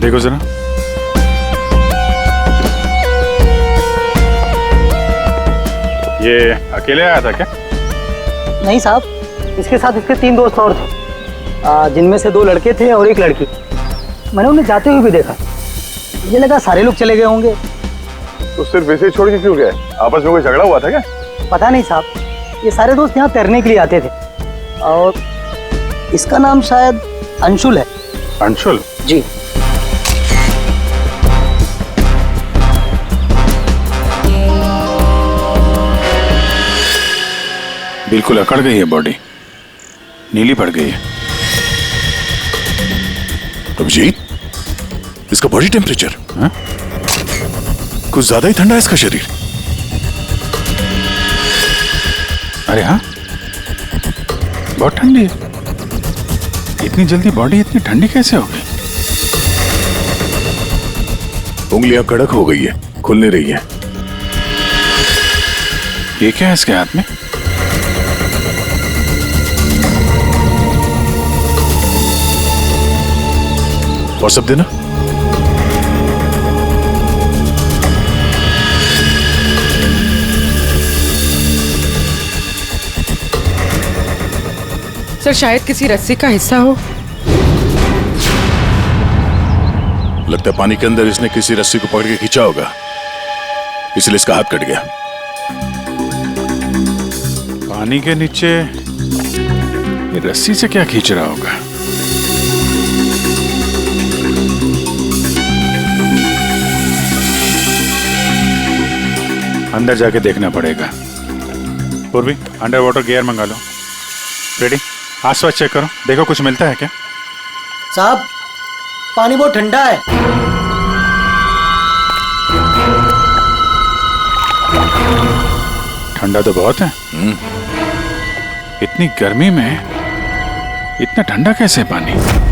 देखो जरा। ये अकेले आया था क्या? नहीं साहब, इसके साथ इसके 3 दोस्त और थे, जिनमें से 2 लड़के थे और 1 लड़की। मैंने उन्हें जाते हुए भी देखा। मुझे लगा सारे लोग चले गए होंगे। तो सिर्फ वैसे ही छोड़ के क्यों गए? आपस में कोई झगड़ा हुआ था क्या? पता नहीं साहब, ये सारे दोस्त यहाँ तैरने के लिए आते थे और इसका नाम शायद अंशुल है। अंशुल? जी। बिल्कुल अकड़ गई है बॉडी, नीली पड़ गई है। अभिजीत, इसका बॉडी टेम्परेचर कुछ ज्यादा ही ठंडा है इसका शरीर। अरे हाँ, बहुत ठंडी है। इतनी जल्दी बॉडी इतनी ठंडी कैसे हो गई? उंगलियां कड़क हो गई है, खुल नहीं रही है। ये क्या है इसके हाथ में? और सब देना। सर, शायद किसी रस्सी का हिस्सा हो। लगता है पानी के अंदर इसने किसी रस्सी को पकड़ के खींचा होगा, इसलिए इसका हाथ कट गया। पानी के नीचे ये रस्सी से क्या खींच रहा होगा? अंदर जाके देखना पड़ेगा। पूर्वी, अंडर वाटर गियर मंगा लो। रेडी? आसपास चेक करो, देखो कुछ मिलता है क्या? साहब, पानी बहुत ठंडा है। ठंडा तो बहुत है। इतनी गर्मी में इतना ठंडा कैसे है पानी?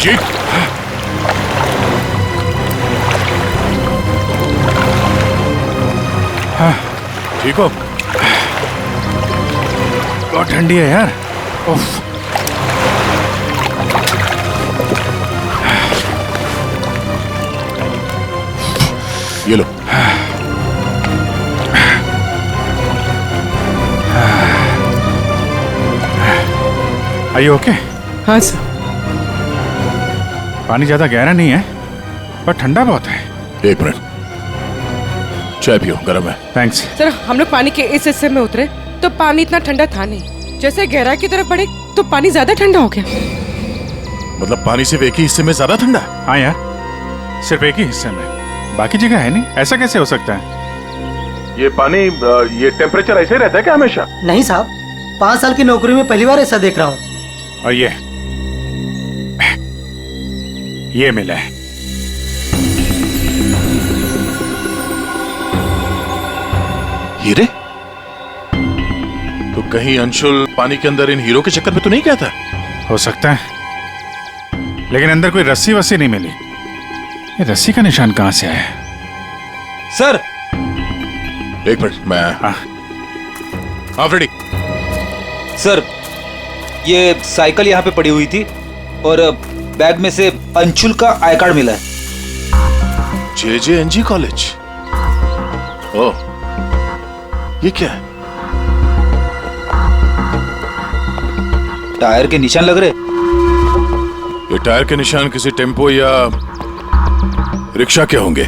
अभिजीत, ठीक हो? बहुत ठंडी है यार। उफ। ये लो। Are you okay? हाँ सर। पानी ज्यादा गहरा नहीं है पर ठंडा बहुत है। एक मिनट, चाय पियो, गर्म है। थैंक्स। सर हम लोग पानी के इस हिस्से में उतरे तो पानी इतना ठंडा था नहीं, जैसे गहराई की तरफ बढ़े तो पानी ज्यादा ठंडा हो गया। मतलब पानी सिर्फ एक ही हिस्से में ज्यादा ठंडा है? हाँ यार, सिर्फ एक ही हिस्से में, बाकी जगह है नहीं। ऐसा कैसे हो सकता है? ये पानी ये टेम्परेचर ऐसे ही रहता है क्या हमेशा? नहीं साहब, 5 साल की नौकरी में पहली बार ऐसा देख रहा हूँ। और ये मिला है। हीरे? तो कहीं अंशुल पानी के अंदर इन हीरो के चक्कर में तो नहीं गया था? हो सकता है, लेकिन अंदर कोई रस्सी वस्सी नहीं मिली। ये रस्सी का निशान कहां से आया? सर एक मिनट, मैं हाँ। हाँ फ्रेडी। सर, ये साइकिल यहाँ पे पड़ी हुई थी और बैग में से अंशुल का आई कार्ड मिला है। JJNG college? ओह, ये क्या है? टायर के निशान लग रहे। ये टायर के निशान किसी टेम्पो या रिक्शा के होंगे।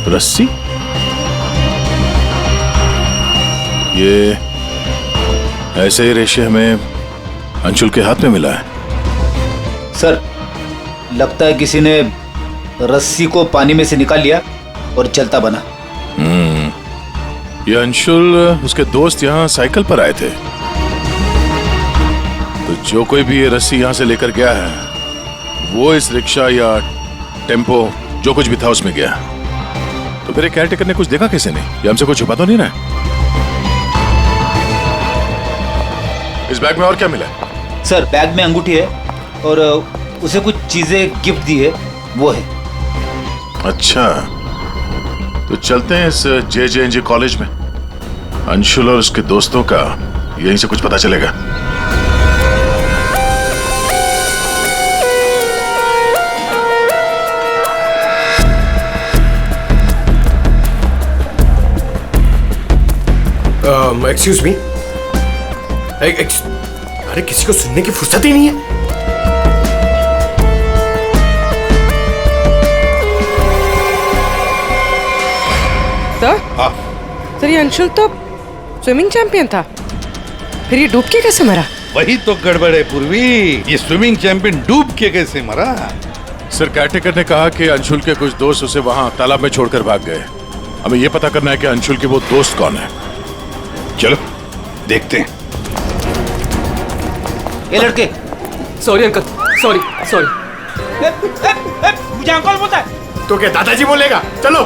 रस्सी? ये ऐसे ही रेशे हमें अंशुल के हाथ में मिला है। सर, लगता है किसी ने रस्सी को पानी में से निकाल लिया और चलता बना। ये अंशुल, उसके दोस्त यहाँ साइकिल पर आए थे, तो जो कोई भी ये रस्सी यहाँ से लेकर गया है वो इस रिक्शा या टेम्पो जो कुछ भी था उसमें गया। तो फिर केयरटेकर ने कुछ देखा कैसे नहीं? ये हमसे कुछ छुपा तो नहीं रहा? इस बैग में और क्या मिला? सर, बैग में अंगूठी है और उसे कुछ चीजें गिफ्ट दी है, वो है। अच्छा, तो चलते हैं इस JJNG कॉलेज में। अंशुल और उसके दोस्तों का यहीं से कुछ पता चलेगा। एक्सक्यूज मी, अरे किसी को सुनने की फुर्सत ही नहीं है। सर ये अंशुल तो स्विमिंग चैंपियन था, फिर ये डूब के कैसे मरा? वही तो गड़बड़ है पूर्वी, ये स्विमिंग चैंपियन डूब के कैसे मरा? सर, केयरटेकर ने कहा कि अंशुल के कुछ दोस्त उसे वहां तालाब में छोड़कर भाग गए। हमें यह पता करना है कि अंशुल के वो दोस्त कौन है। चलो देखते हैं। ये लड़के। Sorry uncle, sorry. मुझे अंकल बोलता है तो क्या दादाजी बोलेगा? चलो।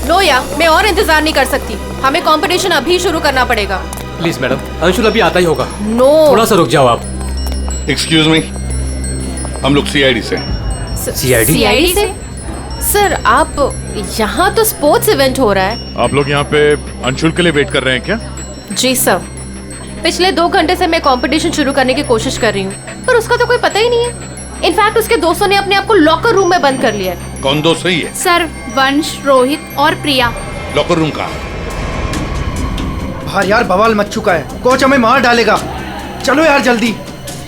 लोया, मैं और इंतजार नहीं कर सकती, हमें कंपटीशन अभी शुरू करना पड़ेगा। प्लीज मैडम, अंशुल अभी आता ही होगा। नो, थोड़ा सा रुक जाओ आप। एक्सक्यूज मी, हम लोग CID से। CID से? सर, आप यहाँ तो स्पोर्ट्स इवेंट हो रहा है। आप लोग यहाँ पे अंशुल के लिए वेट कर रहे हैं क्या? जी सर, पिछले 2 घंटे से मैं कंपटीशन शुरू करने की कोशिश कर रही हूँ, पर उसका तो कोई पता ही नहीं है। इनफैक्ट उसके दोस्तों ने अपने आप को लॉकर रूम में बंद कर लिया है। कौन दोस्त सही है? सर, वंश, रोहित और प्रिया। लॉकर रूम कहाँ? बाहर यार बवाल मच चुका है, कोच हमें मार डालेगा। चलो यार जल्दी।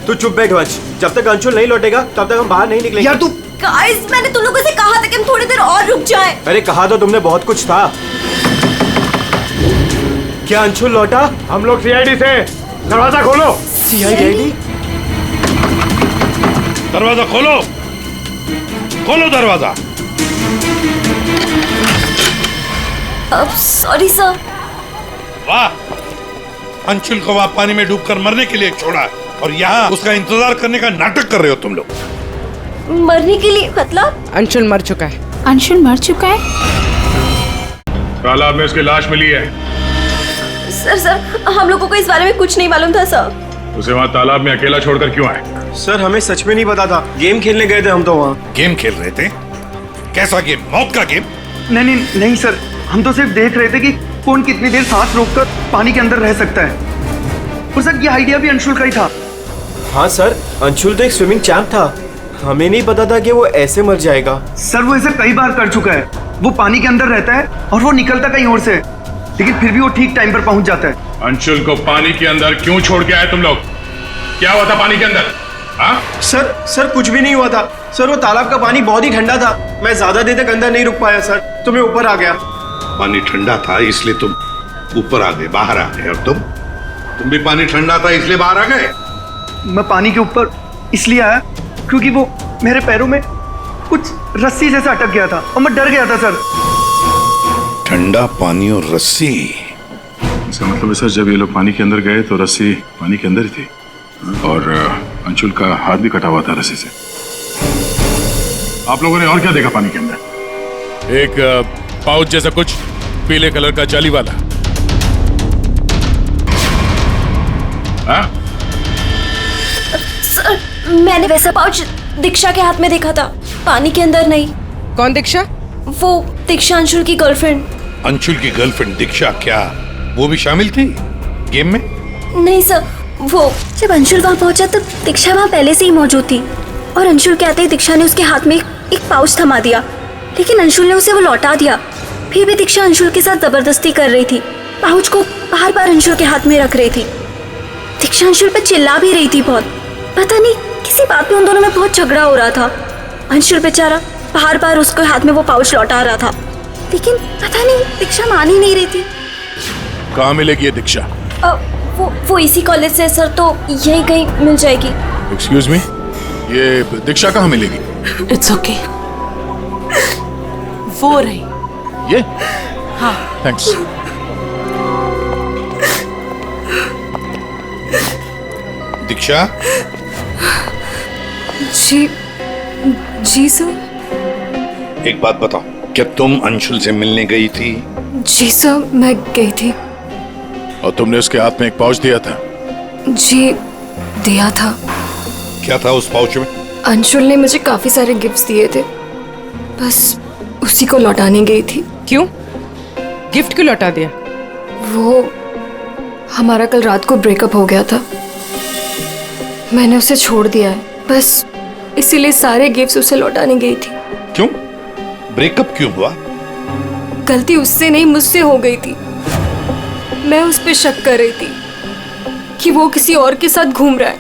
तू चुप बैठ वंश, जब तक अंशुल नहीं लौटेगा तब तक हम बाहर नहीं निकलेंगे। यार तू। गाइस, मैंने तुम लोगों से कहा था कि हम थोड़ी देर और रुक जाएं। अरे कहा तो तुमने बहुत कुछ था। क्या अंशुल लौटा? हम लोग CID से, दरवाजा खोलो। CID? दरवाजा खोलो, खोलो दरवाजा। Sorry sir. वाह, अंशुल को वहां पानी में डूबकर मरने के लिए छोड़ा और यहाँ उसका इंतजार करने का नाटक कर रहे हो तुम लोग। मरने के लिए मतलब? अंशुल मर चुका है। अंशुल मर चुका है? तालाब में उसकी लाश मिली है। सर हम लोगों को इस बारे में कुछ नहीं मालूम था सर। उसे वहाँ तालाब में अकेला छोड़कर क्यों आए? सर हमें सच में नहीं पता था, गेम खेलने गए थे हम तो वहाँ। गेम खेल रहे थे? कैसा गेम? मौत का गेम? नहीं सर, हम तो सिर्फ देख रहे थे कि कौन कितनी देर सांस रोककर पानी के अंदर रह सकता है। और सर ये आइडिया भी अंशुल का ही था। हाँ सर, अंशुल तो एक स्विमिंग चैंप था, हमें नहीं पता था कि वो ऐसे मर जाएगा। सर वो ऐसा कई बार कर चुका है, वो पानी के अंदर रहता है और वो निकलता कहीं और से, लेकिन फिर भी वो ठीक टाइम पर पहुंच जाता है। अंशुल को पानी के अंदर क्यों छोड़ के आए तुम लोग? क्या हुआ था पानी के अंदर? हाँ? सर कुछ भी नहीं हुआ था सर, वो तालाब का पानी बहुत ही ठंडा था, मैं ज्यादा देर तक अंदर नहीं रुक पाया सर, तो मैं ऊपर आ गया। पानी ठंडा था इसलिए तुम ऊपर आ गए, बाहर आ गए। और तुम भी पानी ठंडा था इसलिए बाहर आ गए? मैं पानी के ऊपर इसलिए आया क्योंकि वो मेरे पैरों में कुछ रस्सी जैसा अटक गया था और मैं डर गया था सर। ठंडा पानी और रस्सी? इसका मतलब है सर, जब ये लोग पानी के अंदर गए तो रस्सी पानी के अंदर ही थी और अंशुल का हाथ भी कटा हुआ था रस्सी से। आप लोगों ने और क्या देखा पानी के अंदर? एक पाउच जैसा कुछ पीले कलर का जाली वाला। हाँ? सर मैंने वैसा पाउच दीक्षा के हाथ में देखा था, पानी के अंदर नहीं। कौन दीक्षा? वो दीक्षा अंशुल की गर्लफ्रेंड। अंशुल की गर्लफ्रेंड दीक्षा? क्या वो भी शामिल थी गेम में? नहीं सर, वो जब अंशुल वहाँ पहुंचा तब दीक्षा वहाँ पहले से ही मौजूद थी और अंशुल के आते ही दीक्षा ने उसके हाथ में एक पाउच थमा दिया, लेकिन अंशुल ने उसे वो लौटा दिया। फिर भी दीक्षा अंशुल के साथ जबरदस्ती कर रही थी, पाउच को बार बार अंशुल के हाथ में रख रही थी। दीक्षा अंशुल पर चिल्ला भी रही थी बहुत, पता नहीं किसी बात में उन दोनों में बहुत झगड़ा हो रहा था। अंशुल बेचारा बार बार उसके हाथ में वो पाउच लौटा रहा था, लेकिन पता नहीं दीक्षा मान ही नहीं रही थी। कहाँ मिलेगी ये दीक्षा? वो इसी कॉलेज से सर, तो यहीं कहीं मिल जाएगी। एक्सक्यूज मी, ये दीक्षा कहाँ मिलेगी? इट्स ओके, वो रही। ये? हाँ थैंक्स। दीक्षा? जी सर। एक बात बताओ, क्या तुम अंशुल से मिलने गई थी? जी सर, मैं गई थी। और तुमने उसके हाथ में एक पाउच दिया था? जी दिया था। क्या था उस पाउच में? अंशुल ने मुझे काफी सारे गिफ्ट्स दिए थे, बस उसी को लौटाने गई थी। क्यों? गिफ्ट क्यों लौटा दिया? वो हमारा कल रात को ब्रेकअप हो गया था, मैंने उसे छोड़ दिया है, बस इसीलिए सारे गिफ्ट्स उसे लौटाने गई थी। क्यों? ब्रेकअप क्यों हुआ? गलती उससे नहीं मुझसे हो गई थी। मैं उस पर शक कर रही थी कि वो किसी और के साथ घूम रहा है,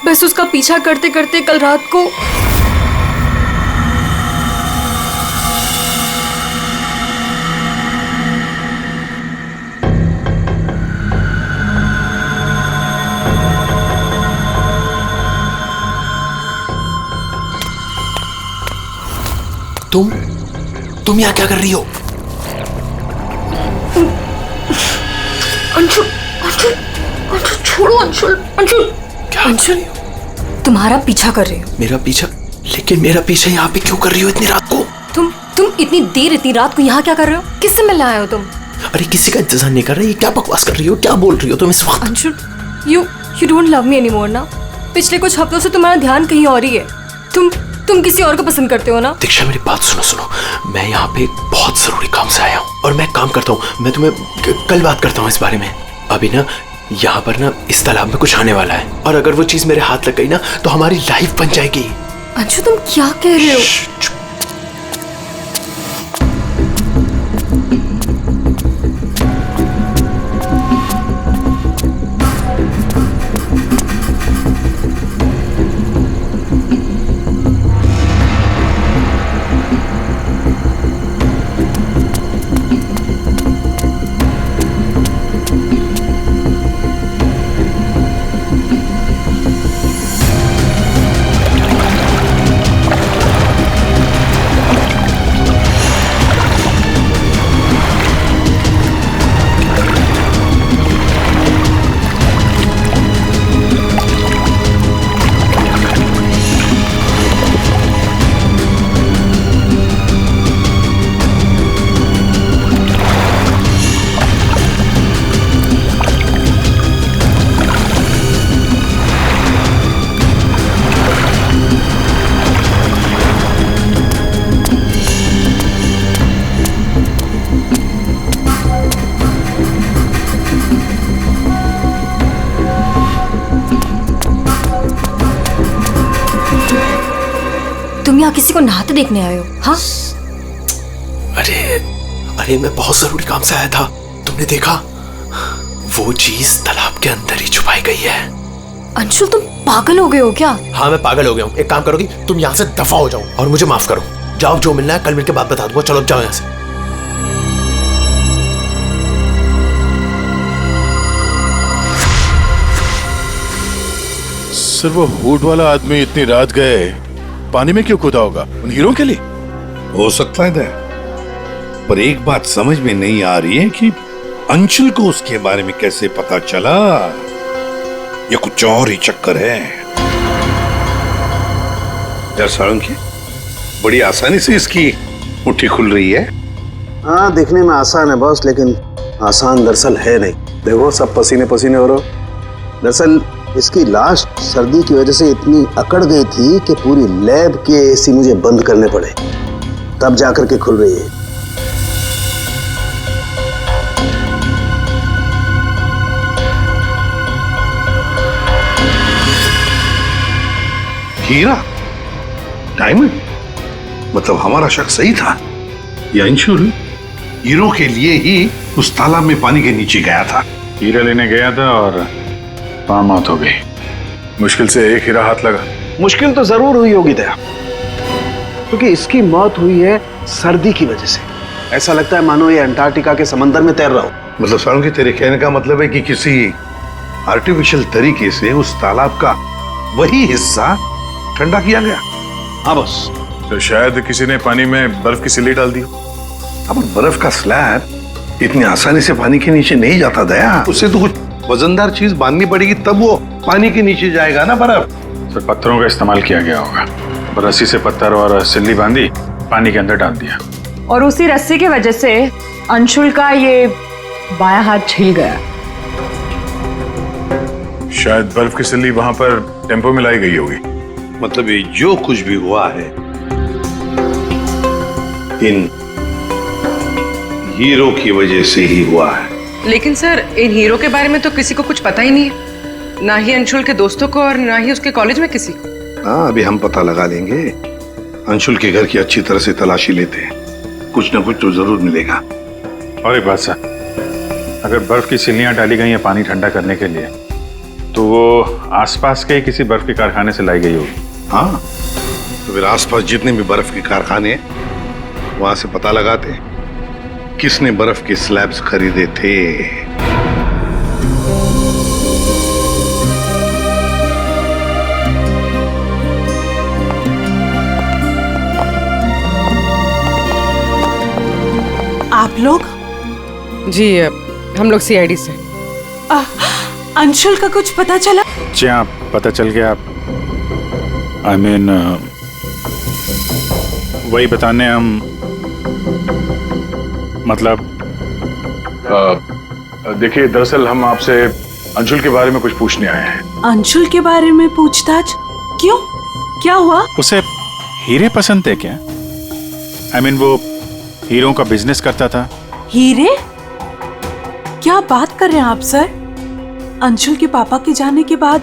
बस उसका पीछा करते करते कल रात को तुम यहाँ क्या कर रही हो? अंशुल, अंशुल, अंशुल छोड़ो अंशुल, अंशुल। क्या अंशुल, तुम्हारा पीछा कर रही हो। मेरा पीछा? लेकिन मेरा पीछा यहाँ पे क्यों कर रही हो इतनी रात को? तुम इतनी देर इतनी रात को यहाँ क्या कर रहे हो? किससे मिलने आए हो तुम? अरे किसी का इंतजार नहीं कर रही, क्या बकवास कर रही हो, क्या बोल रही हो तुम इस वक्त? Anshul, you don't love me anymore ना? पिछले कुछ हफ्तों से तुम्हारा ध्यान कहीं और ही है। तुम किसी और को पसंद करते हो ना? दीक्षा मेरी बात सुनो, मैं यहाँ पे बहुत जरूरी काम से आया हूँ और मैं काम करता हूँ, मैं तुम्हें कल बात करता हूँ इस बारे में। अभी ना यहाँ पर ना इस तालाब में कुछ आने वाला है और अगर वो चीज मेरे हाथ लग गई ना तो हमारी लाइफ बन जाएगी। अंशु तुम क्या कह रहे हो? को नहाते देखने आए हो? हाँ, अरे मैं बहुत जरूरी काम से आया था। तुमने देखा? वो चीज तालाब के अंदर ही छुपाई गई है। अंशुल तुम पागल हो गए हो क्या? हाँ मैं पागल हो गया हूँ। एक काम करोगी, तुम यहाँ से दफा हो जाओ और मुझे माफ करो। जाओ, जो मिलना है कल मिलके बात बता दूंगा। चलो जाओ यहाँ से। सर वो हुड वाला आदमी इतनी रात गए पानी में क्यों कूदा होगा? उन हीरो के लिए हो सकता है दया, पर एक बात समझ में नहीं आ रही है कि अंशुल को उसके बारे में कैसे पता चला। ये कुछ और ही चक्कर है। यार सारंगी, बड़ी आसानी से इसकी मुट्ठी खुल रही है। हाँ दिखने में आसान है बॉस, लेकिन आसान दरअसल है नहीं। देखो सब पसीने पसीने हो रहे हो। दरअसल इसकी लाश सर्दी की वजह से इतनी अकड़ गई थी कि पूरी लैब के एसी मुझे बंद करने पड़े, तब जाकर के खुल रही है। हीरा, डायमंड, मतलब हमारा शक सही था। ये अंशुल हीरो के लिए ही उस तालाब में पानी के नीचे गया था। हीरा लेने गया था और वहां मौत हो गई। मुश्किल से एक हीरा हाथ लगा। मुश्किल तो जरूर हुई होगी दया, क्योंकि इसकी मौत हुई है सर्दी की वजह से। ऐसा लगता है मानो ये अंटार्कटिका के समंदर में तैर रहा हो। मतलब सारंगी, तेरे कहने का मतलब है कि किसी आर्टिफिशियल तरीके से उस तालाब का वही हिस्सा ठंडा किया गया। हाँ बस, तो शायद किसी ने पानी में बर्फ की सिल्ली डाल दी। अब बर्फ का स्लैब इतनी आसानी से पानी के नीचे नहीं जाता दया। उससे तो कुछ वजनदार चीज बांधनी पड़ेगी, तब वो पानी के नीचे जाएगा ना बर्फ। सर पत्थरों का इस्तेमाल किया गया होगा। रस्सी से पत्थर और सिल्ली बांधी, पानी के अंदर डाल दिया। और उसी रस्सी की वजह से अंशुल का ये बायां हाथ छिल गया। शायद बर्फ की सिल्ली वहां पर टेम्पो में लाई गई होगी। मतलब ये जो कुछ भी हुआ है इन हीरो की वजह से ही हुआ है। लेकिन सर इन हीरो के बारे में तो किसी को कुछ पता ही नहीं है, ना ही अंशुल के दोस्तों को और ना ही उसके कॉलेज में किसी को। हाँ, अभी हम पता लगा लेंगे। अंशुल के घर की अच्छी तरह से तलाशी लेते हैं, कुछ ना कुछ तो जरूर मिलेगा। और एक बात सर, अगर बर्फ की सिल्लियां डाली गई हैं पानी ठंडा करने के लिए, तो वो आसपास के किसी बर्फ के कारखाने से लाई गई होगी। हाँ, तो फिर आसपास जितने भी बर्फ के कारखाने हैं वहां से पता लगाते हैं किसने बर्फ के स्लैब्स खरीदे थे। आप लोग? जी हम लोग सीआईडी से। अंशुल का कुछ पता चला? जी हाँ, पता चल गया। आई मीन वही बताने हम, मतलब देखिए दरअसल हम आपसे अंशुल के बारे में कुछ पूछने आए हैं। अंशुल के बारे में पूछताछ? क्यों, क्या हुआ? उसे हीरे पसंद थे क्या? आई मीन वो हीरो का बिजनेस करता था। हीरे? क्या बात कर रहे हैं आप सर? अंशुल के पापा के जाने के बाद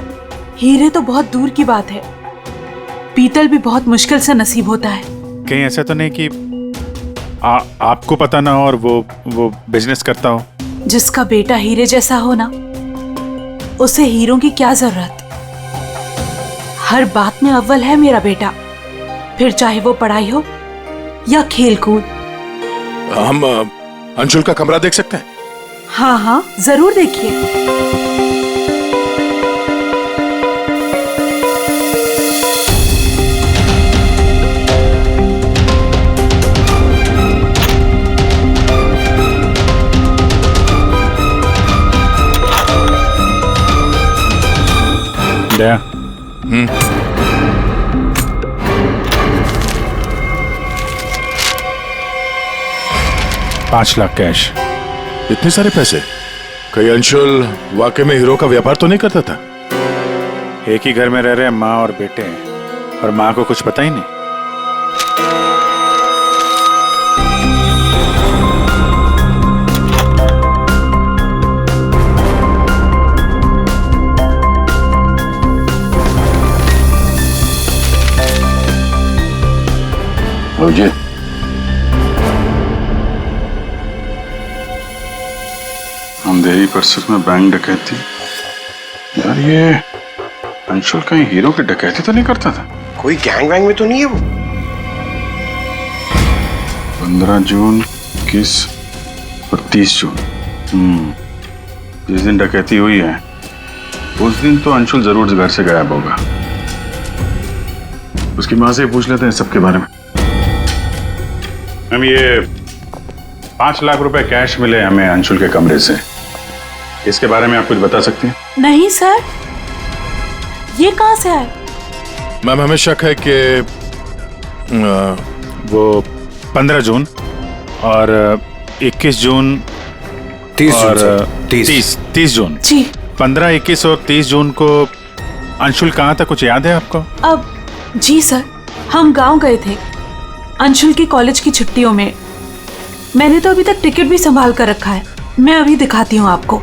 हीरे तो बहुत दूर की बात है। पीतल भी बहुत मुश्किल से नसीब होता है। कहीं ऐसा तो नहीं कि आपको पता ना हो और वो बिजनेस करता हो? जिसका बेटा हीरे जैसा हो ना, उसे हीरो की क्या जरूरत। हर बात में अव्वल है मेरा बेटा, फिर चाहे वो पढ़ाई हो या खेल कूद। हम अंशुल का कमरा देख सकते हैं? हाँ हाँ जरूर देखिए। दया, 5 लाख कैश। इतने सारे पैसे? कहीं अंशुल वाकई में हीरो का व्यापार तो नहीं करता था? एक ही घर में रह रहे माँ और बेटे, और माँ को कुछ पता ही नहीं। जी अंधेरी परिसर में बैंक डकैती। यार ये अंशुल कहीं हीरो की डकैती तो नहीं करता था? कोई गैंग वैंग में तो नहीं है वो? 15 जून 21 और 30 जून जिस दिन डकैती हुई है उस दिन तो अंशुल जरूर घर से गायब होगा। उसकी माँ से पूछ लेते हैं सबके बारे में। हम ये 5 लाख रुपए कैश मिले हमें अंशुल के कमरे से, इसके बारे में आप कुछ बता सकती हैं? नहीं सर, ये कहाँ से आए? मैम हमें शक है कि वो 15 जून और 21 जून 30 जून जी। 15, 21 और 30 जून को अंशुल कहाँ था, कुछ याद है आपको? अब जी सर, हम गांव गए थे अंशुल की कॉलेज की छुट्टियों में। मैंने तो अभी तक टिकट भी संभाल कर रखा है, मैं अभी दिखाती हूँ आपको।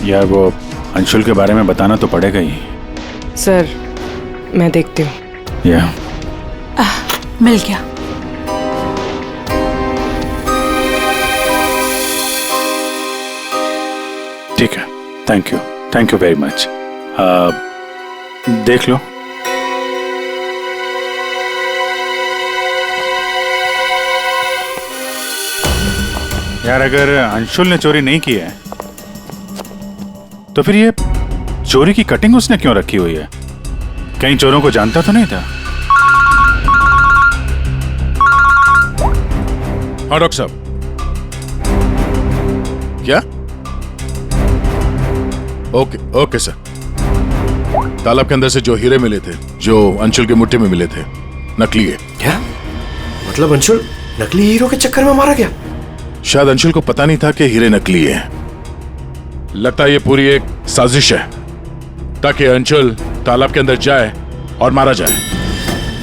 यार वो अंशुल के बारे में बताना तो पड़ेगा ही। सर मैं देखती हूँ। या मिल गया। ठीक है, थैंक यू वेरी मच। देख लो। यार अगर अंशुल ने चोरी नहीं की है तो फिर ये चोरी की कटिंग उसने क्यों रखी हुई है? कहीं चोरों को जानता तो नहीं था? हाँ डॉक्टर साहब। क्या? Okay sir. तालाब के अंदर से जो हीरे मिले थे, जो अंशुल की मुट्ठी में मिले थे, नकली है। क्या मतलब? अंशुल नकली हीरो के चक्कर में मारा गया? शायद अंशुल को पता नहीं था कि हीरे नकली है। लगता है ये पूरी एक साजिश है ताकि अंशुल तालाब के अंदर जाए और मारा जाए।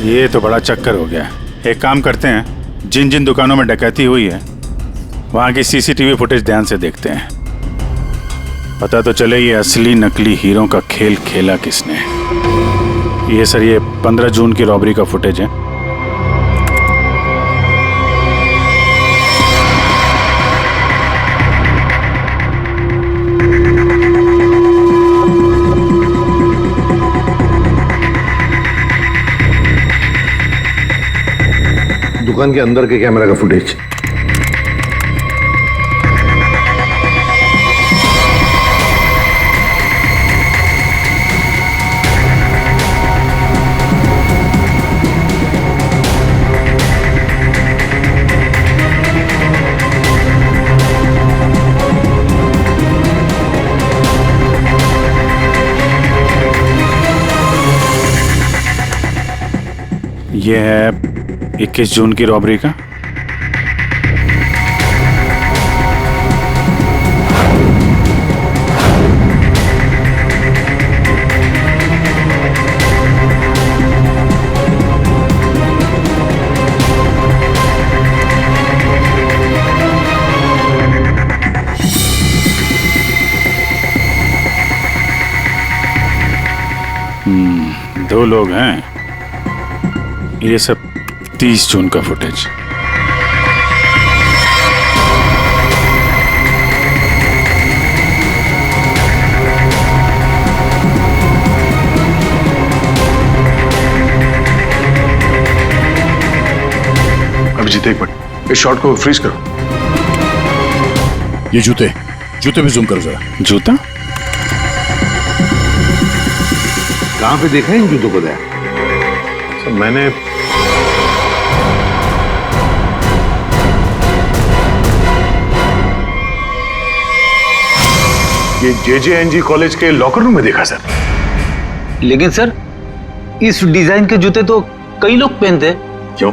ये तो बड़ा चक्कर हो गया। एक काम करते हैं, जिन जिन दुकानों में डकैती हुई है वहां की सीसीटीवी फुटेज ध्यान से देखते हैं, पता तो चले ये असली नकली हीरो का खेल खेला किसने। ये सर, ये 15 जून की रॉबरी का फुटेज है। दुकान के अंदर के कैमरा का फुटेज। ये है 21 जून की रॉबरी का। दो लोग हैं। ये सब 30 जून का फुटेज। अभिजीत एक मिनट, इस शॉट को फ्रीज करो। ये जूते भी जूम करो जरा। जूता कहां पे देखा है इन जूतों को? दया सर मैंने ये JJNG कॉलेज के लॉकर रूम में देखा सर। लेकिन सर इस डिजाइन के जूते तो कई लोग पहनते हैं। क्यों,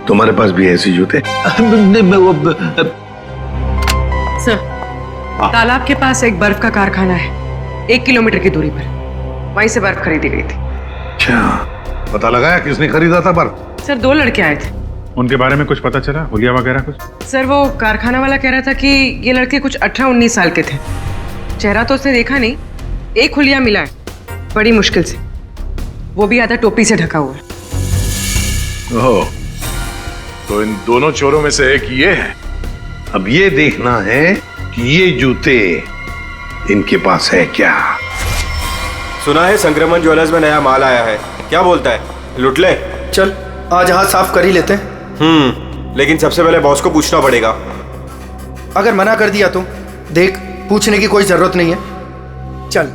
तुम्हारे पास भी ऐसे जूते? सर तालाब के पास एक बर्फ का कारखाना है, 1 किलोमीटर की दूरी पर। वहीं से बर्फ खरीदी गई थी। अच्छा, पता लगाया किसने खरीदा था बर्फ? सर 2 लड़के आए थे। उनके बारे में कुछ पता चला, हुलिया वगैरह कुछ? सर वो कारखाना वाला कह रहा था कि ये लड़के कुछ 18-19 साल के थे। चेहरा तो उसने देखा नहीं, एक हुलिया मिला है बड़ी मुश्किल से, वो भी आधा टोपी से ढका हुआ है। ओह, तो इन दोनों चोरों में से एक ये है। अब ये देखना है कि ये जूते इनके पास है क्या। सुना है संक्रमण ज्वेलर्स में नया माल आया है, क्या बोलता है, लुट ले? चल आज हाथ साफ कर ही लेते हैं। लेकिन सबसे पहले बॉस को पूछना पड़ेगा। अगर मना कर दिया तो देख, पूछने की कोई जरूरत नहीं है। चल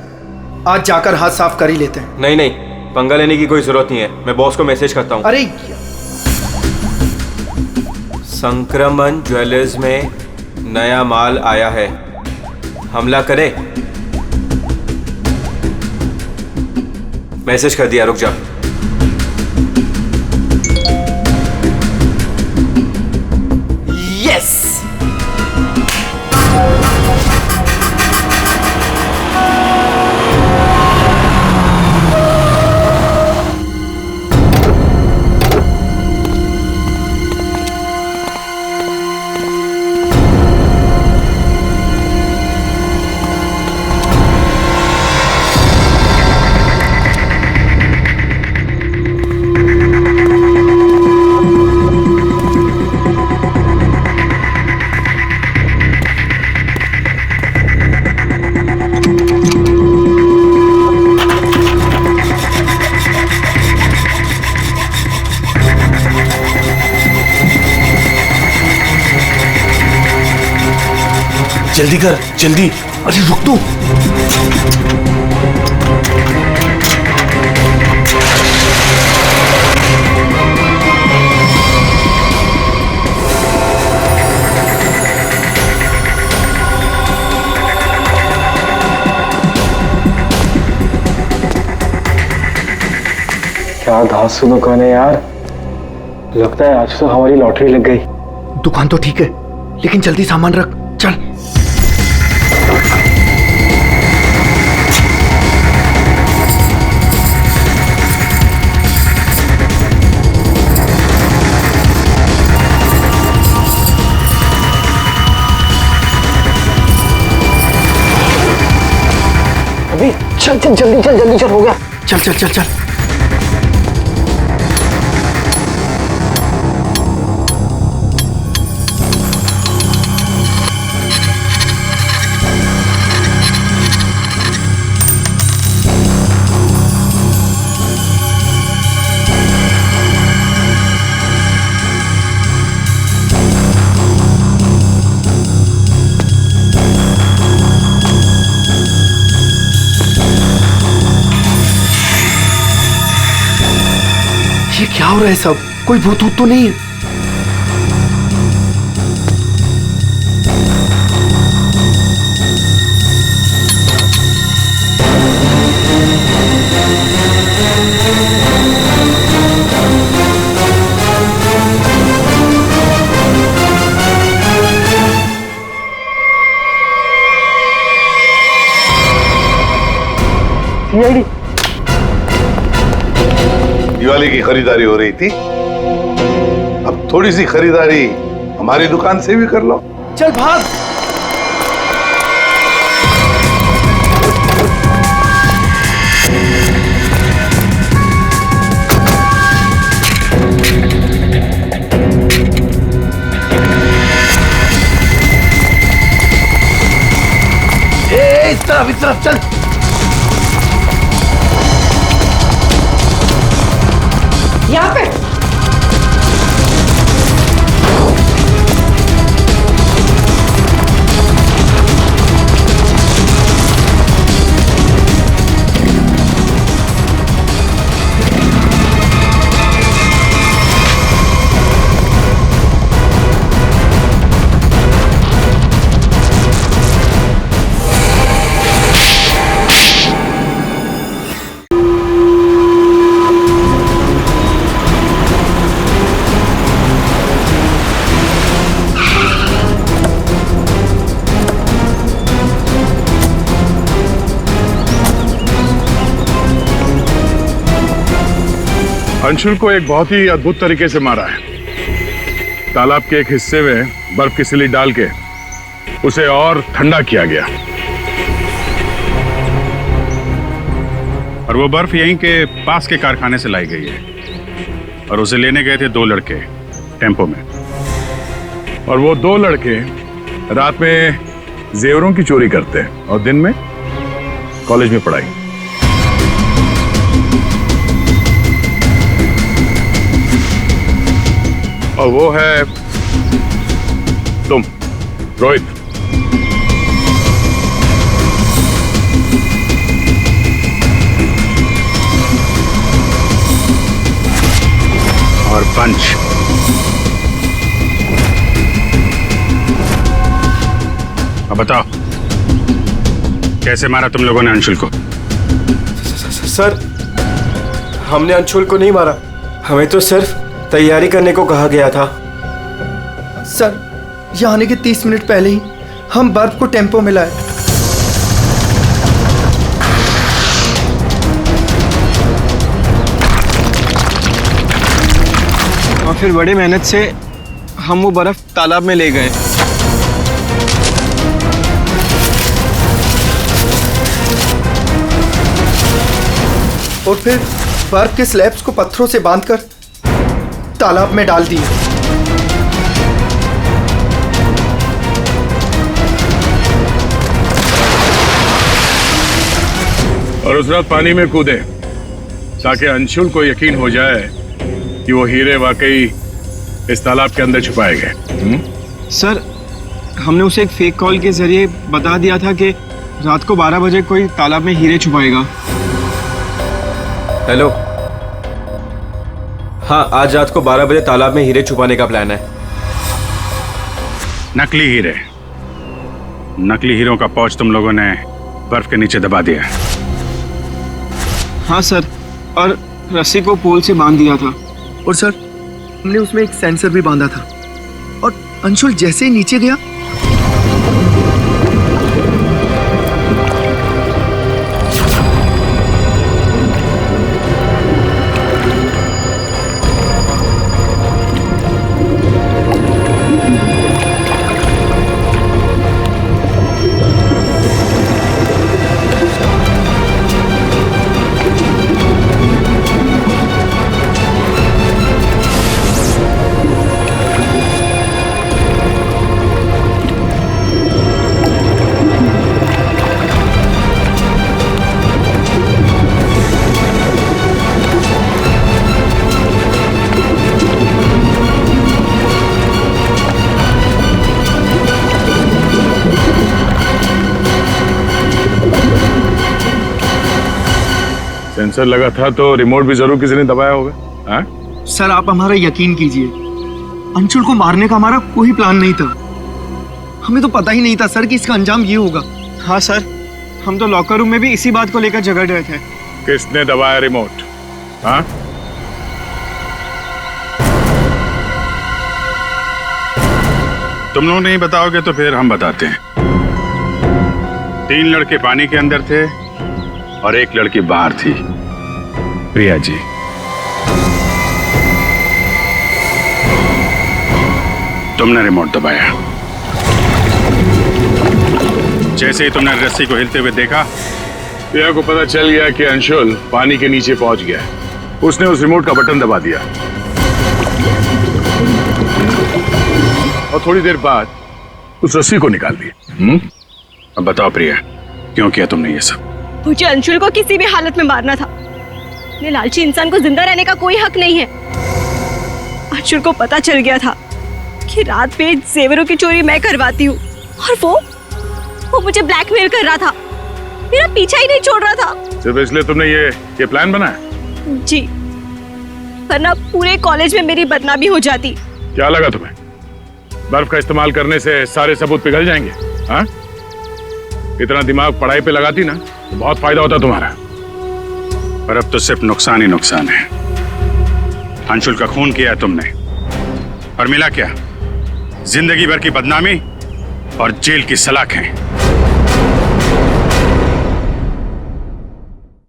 आज जाकर हाथ साफ कर ही लेते हैं। नहीं नहीं, पंगा लेने की कोई जरूरत नहीं है, मैं बॉस को मैसेज करता हूँ। अरे संक्रमण ज्वेलर्स में नया माल आया है, हमला करे। मैसेज कर दिया, रुक जा। यस। जल्दी कर, जल्दी। अरे रुक तू। क्या धांसू दुकान है यार, लगता है आज तो हमारी लॉटरी लग गई। दुकान तो ठीक है, लेकिन जल्दी सामान रख, चल। अभी चल चल, जल्दी चल, जल्दी चल, हो गया। चल चल चल चल। ये क्या हो रहा है सब? कोई भूत भूत तो नहीं है? सीआईडी दिवाली की खरीदारी हो रही थी, अब थोड़ी सी खरीदारी हमारी दुकान से भी कर लो। चल भाग। इस तरफ चल। यहाँ पे अंशुल को एक बहुत ही अद्भुत तरीके से मारा है। तालाब के एक हिस्से में बर्फ की सिली डाल के उसे और ठंडा किया गया, और वो बर्फ यहीं के पास के कारखाने से लाई गई है। और उसे लेने गए थे 2 लड़के टेम्पो में। और वो 2 लड़के रात में जेवरों की चोरी करते हैं और दिन में कॉलेज में पढ़ाई। और वो है तुम, रोहित। और पंच। अब बताओ, कैसे मारा तुम लोगों ने अंशुल को? सर, हमने अंशुल को नहीं मारा, हमें तो सिर्फ तैयारी करने को कहा गया था। सर, यहाँ आने के 30 मिनट पहले ही हम बर्फ को टेम्पो में लाए। और फिर बड़े मेहनत से हम वो बर्फ तालाब में ले गए। और फिर बर्फ के स्लैब्स को पत्थरों से बांधकर तालाब में डाल दिए। और उस रात पानी में कूदे ताकि अंशुल को यकीन हो जाए कि वो हीरे वाकई इस तालाब के अंदर छुपाए गए। सर, हमने उसे एक फेक कॉल के जरिए बता दिया था कि रात को 12 बजे कोई तालाब में हीरे छुपाएगा। हेलो, हाँ, आज रात को 12 बजे तालाब में हीरे छुपाने का प्लान है। नकली हीरे, नकली हीरों का पाउच तुम लोगों ने बर्फ के नीचे दबा दिया। हाँ सर, और रस्सी को पोल से बांध दिया था। और सर, हमने उसमें एक सेंसर भी बांधा था। और अंशुल जैसे ही नीचे गया, सेंसर लगा था तो रिमोट भी जरूर किसी ने दबाया होगा। हाँ? सर, आप हमारा यकीन कीजिए, अंशुल को मारने का हमारा कोई प्लान नहीं था। हमें तो पता ही नहीं था सर कि इसका अंजाम ये होगा। हाँ सर, हम तो लॉकर रूम में भी इसी बात को लेकर झगड़ रहे थे। किसने दबाया रिमोट? हाँ? तुम लोग नहीं बताओगे तो फिर हम बताते हैं। 3 लड़के पानी के अंदर थे और 1 लड़की बाहर थी, प्रिया जी। तुमने रिमोट दबाया। जैसे ही तुमने रस्सी को हिलते हुए देखा, प्रिया को पता चल गया कि अंशुल पानी के नीचे पहुंच गया। उसने उस रिमोट का बटन दबा दिया और थोड़ी देर बाद उस रस्सी को निकाल दिया। अब बताओ प्रिया, क्यों किया तुमने ये सब? मुझे अंशुल को किसी भी हालत में मारना था। ये लालची इंसान को जिंदा रहने का कोई हक नहीं है। अंशुल को पता चल गया था कि रात में जेवरों की चोरी मैं करवाती हूँ और वो मुझे ब्लैकमेल कर रहा था, मेरा पीछा ही नहीं छोड़ रहा था। सिर्फ इसलिए तुमने ये प्लान बनाया? जी, वरना पूरे कॉलेज में मेरी बदनामी हो जाती। क्या लगा तुम्हें बर्फ का इस्तेमाल करने से सारे सबूत पिघल जाएंगे? हाँ? इतना दिमाग पढ़ाई पे लगाती ना तो बहुत फायदा होता तुम्हारा। पर अब तो सिर्फ नुकसान ही नुकसान है। अंशुल का खून किया है तुमने, और मिला क्या? जिंदगी भर की बदनामी और जेल की सलाखें।